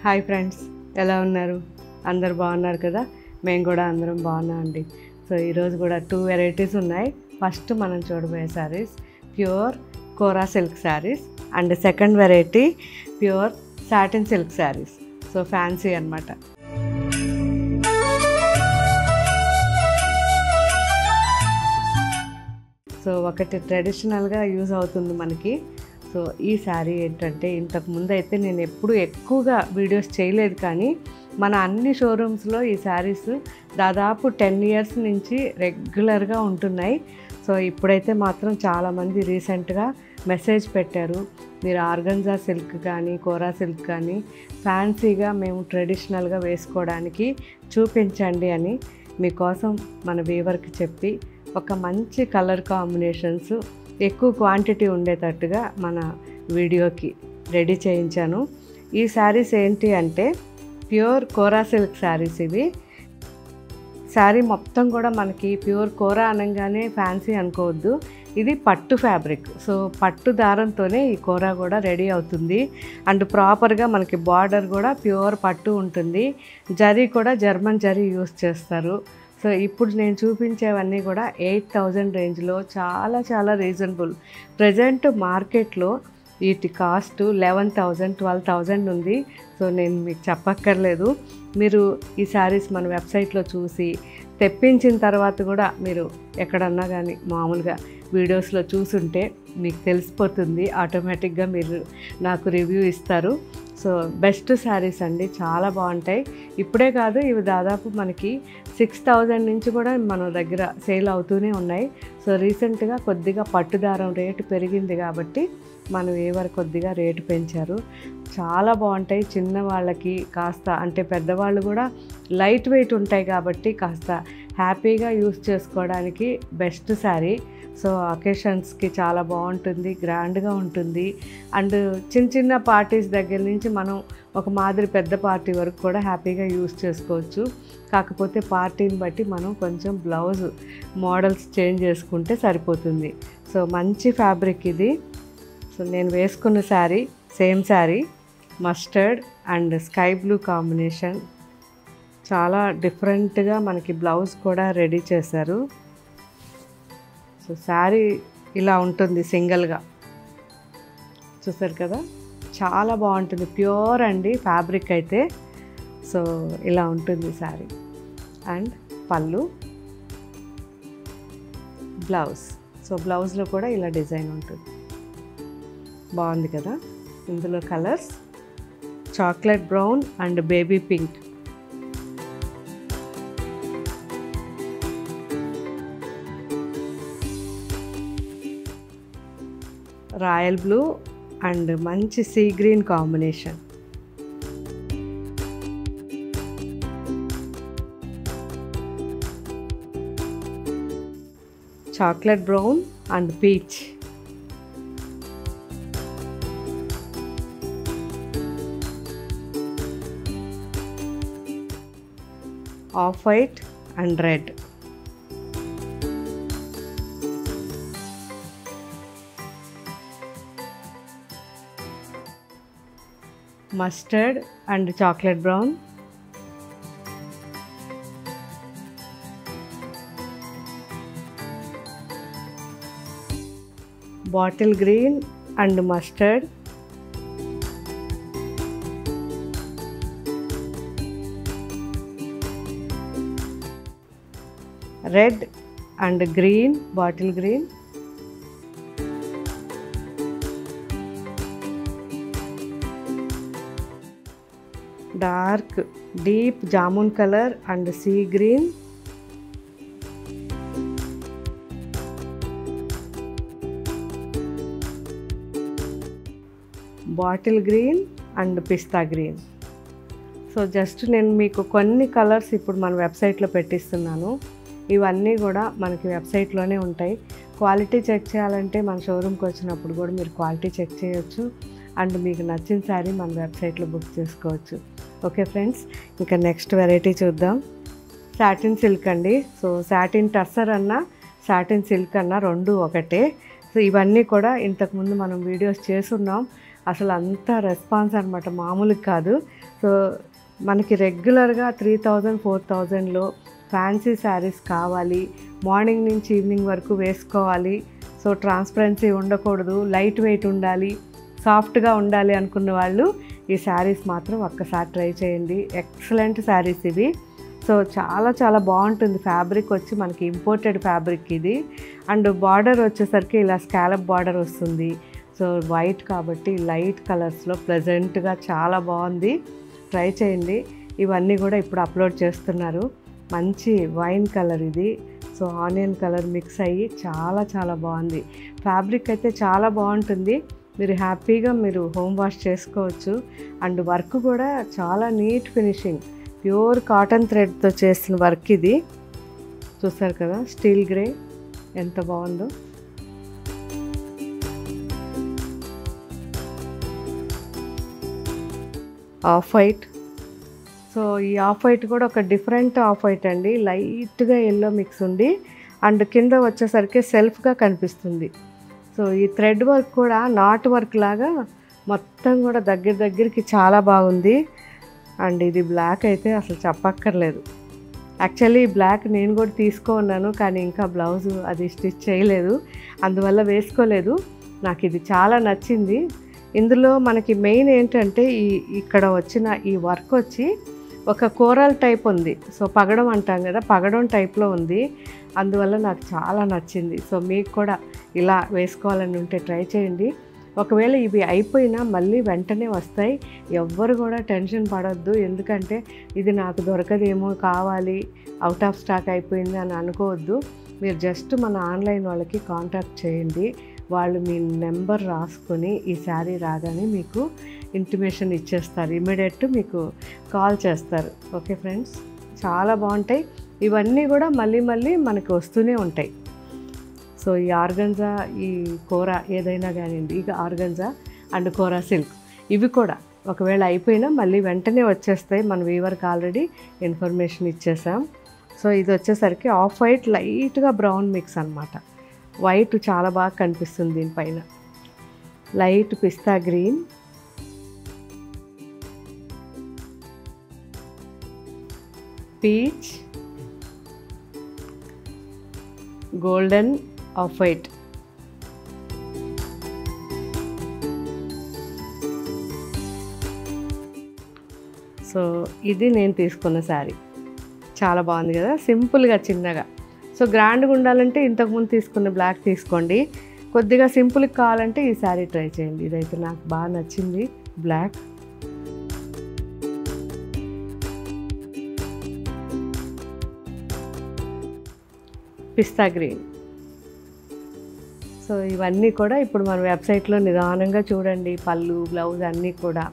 Hi friends, ఎలా ఉన్నారు? అందరు బాగున్నారు కదా? మేము కూడా అందరం బాగున్నామండి. సో ఈరోజు కూడా 2 వెరైటీస్ ఉన్నాయి. ఫస్ట్ మనం చూడబోయే sarees pure kora silk sarees and second variety pure satin silk sarees. So fancy అన్నమాట. సో ఒకటి ట్రెడిషనల్గా యూజ్ అవుతుంది మనకి. సో ఈ శారీ ఏంటంటే, ఇంతకు ముందు అయితే నేను ఎప్పుడు ఎక్కువగా వీడియోస్ చేయలేదు, కానీ మన అన్ని షోరూమ్స్లో ఈ శారీస్ దాదాపు 10 ఇయర్స్ నుంచి రెగ్యులర్గా ఉంటున్నాయి. సో ఇప్పుడైతే మాత్రం చాలామంది రీసెంట్గా మెసేజ్ పెట్టారు, మీరు ఆర్గంజా సిల్క్ కానీ కోరా సిల్క్ కానీ ఫ్యాన్సీగా మేము ట్రెడిషనల్గా వేసుకోవడానికి చూపించండి అని మీకోసం మన వీవర్కి చెప్పి ఒక మంచి కలర్ కాంబినేషన్స్ ఎక్కువ క్వాంటిటీ ఉండేటట్టుగా మన వీడియోకి రెడీ చేయించాను. ఈ శారీస్ ఏంటి అంటే ప్యూర్ కోరా సిల్క్ శారీస్. ఇవి శారీ మొత్తం కూడా మనకి ప్యూర్ కోరా అనగానే ఫ్యాన్సీ అనుకోవద్దు, ఇది పట్టు ఫ్యాబ్రిక్. సో పట్టు దారంతోనే ఈ కోరా కూడా రెడీ అవుతుంది. అండ్ ప్రాపర్గా మనకి బార్డర్ కూడా ప్యూర్ పట్టు ఉంటుంది. జరీ కూడా జర్మన్ జరీ యూస్ చేస్తారు. సో ఇప్పుడు నేను చూపించేవన్నీ కూడా 8,000 రేంజ్లో చాలా చాలా రీజనబుల్. ప్రజెంట్ మార్కెట్లో వీటి కాస్ట్ 11,000 12,000 ఉంది. సో నేను మీకు చెప్పక్కర్లేదు, మీరు ఈ శారీస్ మన వెబ్సైట్లో చూసి తెప్పించిన తర్వాత కూడా మీరు ఎక్కడన్నా కానీ మామూలుగా వీడియోస్లో చూసుంటే మీకు తెలిసిపోతుంది, ఆటోమేటిక్గా మీరు నాకు రివ్యూ ఇస్తారు. సో బెస్ట్ శారీస్ అండి, చాలా బాగుంటాయి. ఇప్పుడే కాదు, ఇవి దాదాపు మనకి 6,000 నుంచి కూడా మన దగ్గర సేల్ అవుతూనే ఉన్నాయి. సో రీసెంట్గా కొద్దిగా పట్టుదారం రేటు పెరిగింది కాబట్టి మనం ఏవర్ కొద్దిగా రేటు పెంచారు. చాలా బాగుంటాయి. చిన్న వాళ్ళకి కాస్త, అంటే పెద్దవాళ్ళు కూడా లైట్ వెయిట్ ఉంటాయి కాబట్టి కాస్త హ్యాపీగా యూస్ చేసుకోవడానికి బెస్ట్ శారీ. సో అకేషన్స్కి చాలా బాగుంటుంది, గ్రాండ్గా ఉంటుంది. అండ్ చిన్న చిన్న పార్టీస్ దగ్గర నుంచి మనం ఒక మాదిరి పెద్ద పార్టీ వరకు కూడా హ్యాపీగా యూస్ చేసుకోవచ్చు. కాకపోతే పార్టీని బట్టి మనం కొంచెం బ్లౌజ్ మోడల్స్ చేంజ్ చేసుకుంటే సరిపోతుంది. సో మంచి ఫ్యాబ్రిక్ ఇది. సో నేను వేసుకున్న sari same sari, mustard and sky blue combination. చాలా డిఫరెంట్గా మనకి బ్లౌజ్ కూడా రెడీ చేశారు. సో శారీ ఇలా ఉంటుంది సింగిల్గా, చూసారు కదా, చాలా బాగుంటుంది. ప్యూర్ అండి ఫ్యాబ్రిక్ అయితే. సో ఇలా ఉంటుంది శారీ. అండ్ పళ్ళు, బ్లౌజ్. సో బ్లౌజ్లో కూడా ఇలా డిజైన్ ఉంటుంది, బాగుంది కదా. ఇందులో colours chocolate brown and baby pink, royal blue and మంచి sea green combination, chocolate brown and peach, off white and red, mustard and chocolate brown, bottle green and mustard, red and green, bottle green, dark deep jamun colour and sea green, bottle green and pista green. So just నేను మీకు కొన్ని colours ఇప్పుడు మన వెబ్సైట్లో పెట్టిస్తున్నాను. ఇవన్నీ కూడా మనకి వెబ్సైట్లోనే ఉంటాయి. క్వాలిటీ చెక్ చేయాలంటే మన షోరూమ్కి వచ్చినప్పుడు కూడా మీరు క్వాలిటీ చెక్ చేయొచ్చు. అండ్ మీకు నచ్చిన శారీ మన వెబ్సైట్లో బుక్ చేసుకోవచ్చు. ఓకే ఫ్రెండ్స్, ఇంకా నెక్స్ట్ వెరైటీ చూద్దాం. సాటిన్ సిల్క్ అండి. సో సాటిన్ టస్సర్ అన్నా సాటిన్ సిల్క్ అన్నా రెండు ఒకటే. సో ఇవన్నీ కూడా ఇంతకుముందు మనం వీడియోస్ చేస్తున్నాం. అసలు అంత రెస్పాన్స్ అనమాట, మామూలుగా కాదు. సో సో మనకి రెగ్యులర్గా 3000 4000లో ఫ్యాన్సీ శారీస్ కావాలి, మార్నింగ్ నుంచి ఈవినింగ్ వరకు వేసుకోవాలి, సో ట్రాన్స్పరెన్సీ ఉండకూడదు, లైట్ వెయిట్ ఉండాలి, సాఫ్ట్గా ఉండాలి అనుకున్న వాళ్ళు ఈ శారీస్ మాత్రం ఒక్కసారి ట్రై చేయండి. ఎక్సలెంట్ శారీస్ ఇవి. సో చాలా చాలా బాగుంటుంది. ఫ్యాబ్రిక్ వచ్చి మనకి ఇంపోర్టెడ్ ఫ్యాబ్రిక్ ఇది. అండ్ బార్డర్ వచ్చేసరికి ఇలా స్కాలప్ బార్డర్ వస్తుంది. సో వైట్ కాబట్టి లైట్ కలర్స్లో ప్లెజెంట్గా చాలా బాగుంది. ట్రై చేయండి. ఇవన్నీ కూడా ఇప్పుడు అప్లోడ్ చేస్తున్నారు. మంచి వైన్ కలర్ ఇది. సో ఆనియన్ కలర్ మిక్స్ అయ్యి చాలా చాలా బాగుంది. ఫ్యాబ్రిక్ అయితే చాలా బాగుంటుంది. మీరు హ్యాపీగా మీరు హోమ్ వాష్ చేసుకోవచ్చు. అండ్ వర్క్ కూడా చాలా నీట్ ఫినిషింగ్, ప్యూర్ కాటన్ థ్రెడ్తో చేసిన వర్క్ ఇది. చూసారు కదా స్టీల్ గ్రే ఎంత బాగుందో. Of white. సో ఈ ఆఫ్ వైట్ కూడా ఒక డిఫరెంట్ ఆఫ్ వైట్ అండి. లైట్గా ఎల్లో మిక్స్ ఉండి అండ్ కింద వచ్చేసరికి సెల్ఫ్గా కనిపిస్తుంది. సో ఈ థ్రెడ్ వర్క్ కూడా నాట్ వర్క్ లాగా మొత్తం కూడా దగ్గరికి చాలా బాగుంది. అండ్ ఇది బ్లాక్ అయితే అసలు చెప్పక్కర్లేదు. యాక్చువల్లీ బ్లాక్ నేను కూడా తీసుకున్నాను, కానీ ఇంకా బ్లౌజు అది స్టిచ్ చేయలేదు, అందువల్ల వేసుకోలేదు. నాకు ఇది చాలా నచ్చింది. ఇందులో మనకి మెయిన్ ఏంటంటే ఇక్కడ వచ్చిన ఈ వర్క్ వచ్చి ఒక కోరల్ టైప్ ఉంది. సో పగడం అంటాం కదా, పగడం టైప్లో ఉంది. అందువల్ల నాకు చాలా నచ్చింది. సో మీకు కూడా ఇలా వేసుకోవాలని ఉంటే ట్రై చేయండి. ఒకవేళ ఇవి అయిపోయినా మళ్ళీ వెంటనే వస్తాయి. ఎవ్వరు కూడా టెన్షన్ పడొద్దు. ఎందుకంటే ఇది నాకు దొరకదేమో, కావాలి, అవుట్ ఆఫ్ స్టాక్ అయిపోయింది అని అనుకోవద్దు. మీరు జస్ట్ మన ఆన్లైన్ వాళ్ళకి కాంటాక్ట్ చేయండి. వాళ్ళు మీ నెంబర్ రాసుకొని ఈ శారీ రాగానే మీకు ఇంటిమేషన్ ఇచ్చేస్తారు. ఇమ్మీడియట్ మీకు కాల్ చేస్తారు. ఓకే ఫ్రెండ్స్, చాలా బాగుంటాయి. ఇవన్నీ కూడా మళ్ళీ మనకి వస్తూనే ఉంటాయి. సో ఈ ఆర్గంజా, ఈ కోరా ఏదైనా కానివ్వండి, ఇక ఆర్గంజా అండ్ కోరా సిల్క్ ఇవి కూడా ఒకవేళ అయిపోయినా మళ్ళీ వెంటనే వచ్చేస్తాయి. మన వీవర్కి ఆల్రెడీ ఇన్ఫర్మేషన్ ఇచ్చేసాం. సో ఇది వచ్చేసరికి ఆఫ్ వైట్ లైట్గా బ్రౌన్ మిక్స్ అనమాట. వైట్ చాలా బాగా కనిపిస్తుంది దీనిపైన. Light pista green, peach, golden, off white. So ఇది నేను తీసుకున్న శారీ. చాలా బాగుంది కదా, సింపుల్గా చిన్నగా. సో గ్రాండ్గా ఉండాలంటే ఇంతకుముందు తీసుకున్న బ్లాక్ తీసుకోండి. కొద్దిగా సింపుల్గా కావాలంటే ఈ శారీ ట్రై చేయండి. ఇదైతే నాకు బాగా నచ్చింది, బ్లాక్. పిస్తా గ్రీన్. సో ఇవన్నీ కూడా ఇప్పుడు మన వెబ్సైట్లో నిదానంగా చూడండి. పళ్ళు, బ్లౌజ్ అన్నీ కూడా.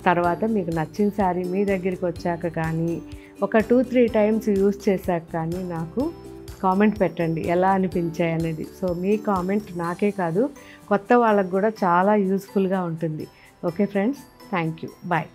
తర్వాత మీకు నచ్చిన శారీ మీ దగ్గరికి వచ్చాక కానీ ఒక 2-3 టైమ్స్ యూజ్ చేశాక కానీ నాకు కామెంట్ పెట్టండి ఎలా అనిపించాయి అనేది. సో మీ కామెంట్ నాకే కాదు, కొత్త వాళ్ళకు కూడా చాలా యూస్ఫుల్గా ఉంటుంది. Okay friends, thank you, bye.